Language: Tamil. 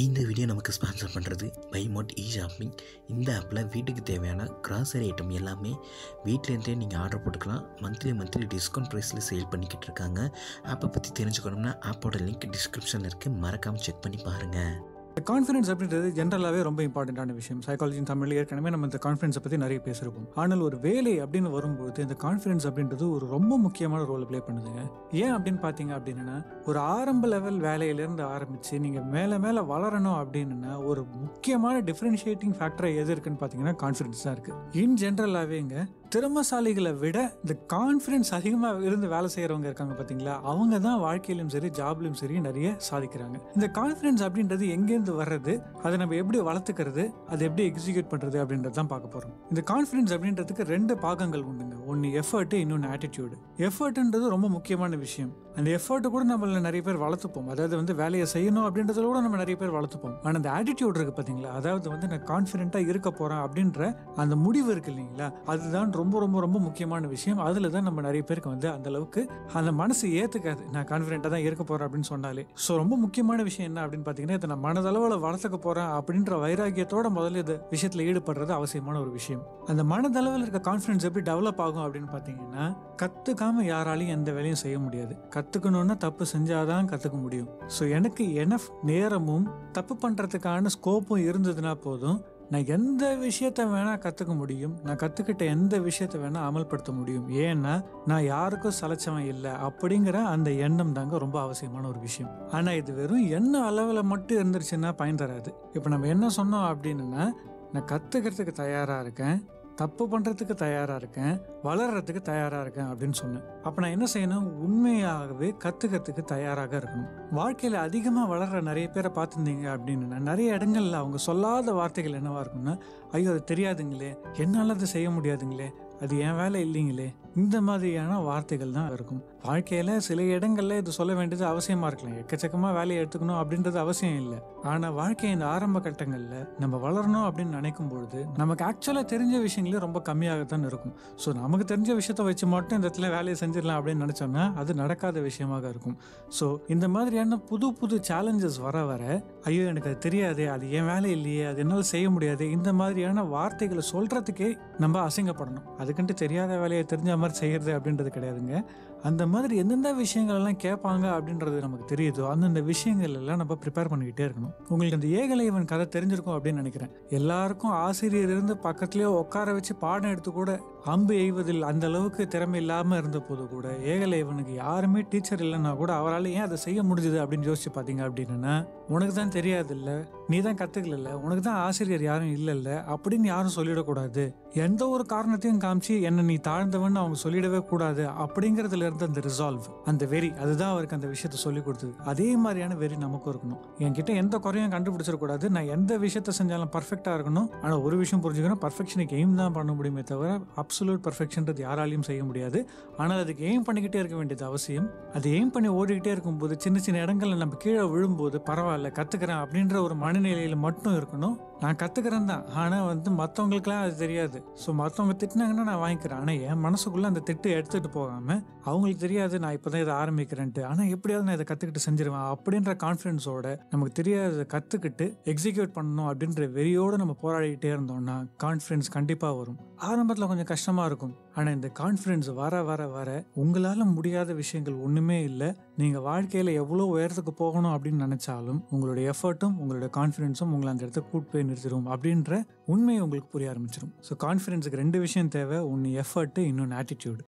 இந்த வீடியோ நமக்கு ஸ்பான்சர் பண்ணுறது பைமோட் ஷாப்பிங். இந்த ஆப்பில் வீட்டுக்கு தேவையான கிராசரி ஐட்டம் எல்லாமே வீட்டிலேருந்தே நீங்கள் ஆர்டர் போட்டுக்கலாம். மந்த்லி டிஸ்கவுண்ட் ப்ரைஸில் சேல் பண்ணிக்கிட்டு இருக்காங்க. ஆப்பை பற்றி தெரிஞ்சுக்கணும்னா ஆப்போட லிங்க் டிஸ்கிரிப்ஷனில் இருக்குது, மறக்காமல் செக் பண்ணி பாருங்கள். கான்ஃபிடன்ஸ் அப்படின்றது ஜென்ரலாகவே ரொம்ப இம்பார்ட்டண்ட்டான விஷயம். சைக்காலஜி தமிழ் ஏற்கனவே நம்ம இந்த கான்ஃபிடன்ஸை பற்றி நிறைய பேசியிருப்போம். ஆனால் ஒரு வேலை அப்படின்னு வரும்போது இந்த கான்ஃபிடன்ஸ் அப்படின்றது ஒரு ரொம்ப முக்கியமான ரோல் ப்ளே பண்ணுதுங்க. ஏன் அப்படின்னு பார்த்தீங்க அப்படின்னா, ஒரு ஆரம்ப லெவல் வேலையிலேருந்து ஆரம்பித்து நீங்கள் மேலே வளரணும் அப்படின்னா ஒரு முக்கியமான டிஃப்ரென்ஷியேட்டிங் ஃபேக்டர் எது இருக்குன்னு பார்த்தீங்கன்னா கான்ஃபிடன்ஸ் தான் இருக்குது. இன் ஜென்ரலாகவேங்க திறமசாலிகளை விட இந்த கான்ஃபிடன்ஸ் அதிகமாக இருந்து வேலை செய்கிறவங்க இருக்காங்க பார்த்தீங்களா, அவங்க தான் வாழ்க்கையிலும் சரி ஜாப்லையும் சரி நிறைய சாதிக்கிறாங்க. இந்த கான்ஃபிடன்ஸ் அப்படின்றது எங்கேருந்து வர்றது, அதை நம்ம எப்படி வளர்த்துக்கிறது, அதை எப்படி எக்ஸிக்யூட் பண்ணுறது அப்படின்றது தான் பார்க்க போகிறோம். இந்த கான்ஃபிடன்ஸ் அப்படின்றதுக்கு ரெண்டு பாகங்கள் உண்டுங்க. ஒன்று எஃபர்ட், இன்னொன்று ஆட்டிடியூடு. எஃபர்ட்ன்றது ரொம்ப முக்கியமான விஷயம். அந்த எஃபர்ட் கூட நம்மள நிறைய பேர் வளர்த்துப்போம். அதாவது வேலையை செய்யணும் அப்படின்றத கூட நம்ம நிறைய பேர் வளர்த்துப்போம். ஆனால் அந்த ஆட்டிடியூட் இருக்கு பார்த்தீங்களா, அதாவது நான் கான்ஃபிடென்ட்டாக இருக்க போகிறேன் அப்படின்ற அந்த முடிவு இருக்கு இல்லைங்களா, அதுதான் ரொம்ப ரொம்ப ரொம்ப முக்கியமான விஷயம். அதில் தான் நம்ம நிறைய பேருக்கு அந்த அளவுக்கு அந்த மனசு ஏற்றுக்காது. நான் கான்ஃபிடென்ட்டாக தான் இருக்க போகிறேன் அப்படின்னு சொன்னாலே. ஸோ ரொம்ப முக்கியமான விஷயம் என்ன அப்படின்னு பார்த்தீங்கன்னா, இதை நான் மனதளவில் வளர்த்துக்க போகிறேன் அப்படின்ற வைராக்கியத்தோட முதல்ல இந்த விஷயத்தில் ஈடுபடுறது அவசியமான ஒரு விஷயம். அந்த மனதளவில் இருக்க கான்ஃபிடன்ஸ் எப்படி டெவலப் ஆகும் அப்படின்னு பார்த்தீங்கன்னா, கற்றுக்காம யாராலையும் எந்த வேலையும் செய்ய முடியாது. கற்றுக்கணுன்னா தப்பு செஞ்சாதான் கற்றுக்க முடியும். ஸோ எனக்கு எனஃப் நேரமும் தப்பு பண்ணுறதுக்கான ஸ்கோப்பும் இருந்ததுன்னா போதும், நான் எந்த விஷயத்த வேணா கற்றுக்க முடியும். நான் கற்றுக்கிட்ட எந்த விஷயத்த வேணா அமல்படுத்த முடியும். ஏன்னா நான் யாருக்கும் சலைச்சவன் இல்லை அப்படிங்கிற அந்த எண்ணம் தாங்க ரொம்ப அவசியமான ஒரு விஷயம். ஆனால் இது வெறும் எண்ண அளவில் மட்டும் இருந்துருச்சுன்னா பயன் தராது. இப்போ நம்ம என்ன சொன்னோம் அப்படின்னா, நான் கற்றுக்கிறதுக்கு தயாராக இருக்கேன், தப்பு பண்ணுறதுக்கு தயாராக இருக்கேன், வளர்கிறதுக்கு தயாராக இருக்கேன் அப்படின்னு சொன்னேன். அப்போ நான் என்ன செய்யணும், உண்மையாகவே கற்றுக்கிறதுக்கு தயாராக இருக்கணும். வாழ்க்கையில் அதிகமாக வளர்கிற நிறைய பேரை பார்த்துருந்தீங்க அப்படின்னா, நிறைய இடங்கள்ல அவங்க சொல்லாத வார்த்தைகள் என்னவா இருக்குன்னா, ஐயோ அது தெரியாதுங்களே, என்னால் அதை செய்ய முடியாதுங்களே, அது என் வேலை இல்லைங்களே, இந்த மாதிரியான வார்த்தைகள் தான் இருக்கும். வாழ்க்கையில் சில இடங்கள்ல இது சொல்ல வேண்டியது அவசியமாக இருக்கலாம். எக்கச்சக்கமாக வேலையை எடுத்துக்கணும் அப்படின்றது அவசியம் இல்லை. ஆனால் வாழ்க்கை இந்த ஆரம்ப கட்டங்களில் நம்ம வளரணும் அப்படின்னு நினைக்கும் பொழுது நமக்கு ஆக்சுவலாக தெரிஞ்ச விஷயங்களே ரொம்ப கம்மியாகத்தான் இருக்கும். ஸோ நமக்கு தெரிஞ்ச விஷயத்த வச்சு மட்டும் இந்த இடத்துல வேலையை செஞ்சிடலாம் அப்படின்னு நினச்சோம்னா அது நடக்காத விஷயமாக இருக்கும். ஸோ இந்த மாதிரியான புது சேலஞ்சஸ் வர ஐயோ எனக்கு அது தெரியாது, அது என் வேலை இல்லையே, அது என்னால் செய்ய முடியாது, இந்த மாதிரியான வார்த்தைகளை சொல்கிறதுக்கே நம்ம அசிங்கப்படணும். அதுக்குன்ட்டு தெரியாத வேலையை தெரிஞ்ச மாதிரி செய்கிறது அப்படின்றது கிடையாதுங்க. அந்த மாதிரி எந்தெந்த விஷயங்கள் எல்லாம் கேட்பாங்க அப்படின்றது நமக்கு தெரியுதோ அந்தந்த விஷயங்கள் எல்லாம் நம்ம ப்ரிப்பேர் பண்ணிக்கிட்டே இருக்கணும். உங்களுக்கு அந்த ஏகலைவன் கதை தெரிஞ்சிருக்கும் அப்படின்னு நினைக்கிறேன். எல்லாருக்கும் ஆசிரியர் இருந்து பக்கத்துலேயே உட்கார வச்சு பாடம் எடுத்து கூட அம்பு எய்வதில் அந்த அளவுக்கு திறமை இல்லாமல் இருந்த போது கூட ஏகலைவனுக்கு யாருமே டீச்சர் இல்லைன்னா கூட அவரால் ஏன் அதை செய்ய முடிஞ்சுது அப்படின்னு யோசிச்சு பார்த்தீங்க அப்படின்னா, உனக்கு தான் தெரியாது இல்லை, நீ தான் கற்றுக்கல, உனக்கு தான் ஆசிரியர் யாரும் இல்லைல்ல அப்படின்னு யாரும் சொல்லிடக்கூடாது. எந்த ஒரு காரணத்தையும் காமிச்சு என்னை நீ தாழ்ந்தவன்னு அவங்க சொல்லிடவே கூடாது அப்படிங்கிறதுல இருந்து அந்த ரிசால்வ், அந்த வெறி, அதுதான் அவருக்கு அந்த விஷயத்த சொல்லி கொடுத்தது. அதே மாதிரியான வெறி நமக்கும் இருக்கணும். என்கிட்ட எந்த குறையும் கண்டுபிடிச்சிடக்கூடாது, நான் எந்த விஷயத்த செஞ்சாலும் பர்ஃபெக்டாக இருக்கணும். ஆனால் ஒரு விஷயம் புரிஞ்சுக்கணும், பர்ஃபெக்ஷனுக்கு எய்ம் தான் பண்ண முடியுமே தவிர அப்சல்யூட் பர்ஃபெக்ஷன்றது யாராலையும் செய்ய முடியாது. ஆனால் அதுக்கு எய்ம் பண்ணிக்கிட்டே இருக்க வேண்டியது அவசியம். அது எய்ம் பண்ணி ஓடிக்கிட்டே இருக்கும்போது சின்ன இடங்கள்ல நம்ம கீழே விழும்போது பரவாயில்ல கற்றுக்கிறேன் அப்படின்ற ஒரு மனநிலையில் மட்டும் இருக்கணும். நான் கற்றுக்கிறேன் தான், ஆனால் மற்றவங்களுக்குலாம் அது தெரியாது. ஸோ மற்றவங்க திட்டினாங்கன்னா நான் வாங்கிக்கிறேன். ஆனால் என் மனசுக்குள்ளே அந்த திட்டு எடுத்துகிட்டு போகாமல் அவங்களுக்கு தெரியாது நான் இப்போ தான் இதை ஆரம்பிக்கிறேன்ட்டு, ஆனால் எப்படியாவது நான் இதை கற்றுக்கிட்டு செஞ்சிருவேன் அப்படின்ற கான்ஃபிடன்ஸோட நமக்கு தெரியாத கற்றுக்கிட்டு எக்ஸிக்யூட் பண்ணணும் அப்படின்ற வெறியோடு நம்ம போராடிக்கிட்டே இருந்தோம்னா கான்ஃபிடன்ஸ் கண்டிப்பாக வரும். ஆரம்பத்தில் கொஞ்சம் கஷ்டமாக இருக்கும். ஆனால் இந்த கான்ஃபிடன்ஸ் வர உங்களால் முடியாத விஷயங்கள் ஒன்றுமே இல்லை. நீங்கள் வாழ்க்கையில் எவ்வளோ உயரத்துக்கு போகணும் அப்படின்னு நினச்சாலும் உங்களுடைய எஃபர்ட்டும் உங்களுடைய கான்ஃபிடன்ஸும் உங்களை அந்த இடத்த கூட்டு போய் நிறுத்திடும் அப்படின்ற உண்மையை உங்களுக்கு புரிய ஆரம்பிச்சிடும். ஸோ கான்ஃபிடன்ஸுக்கு ரெண்டு விஷயம் தேவை, ஒன்று எஃபர்ட், இன்னொன்று ஆட்டிடியூட்.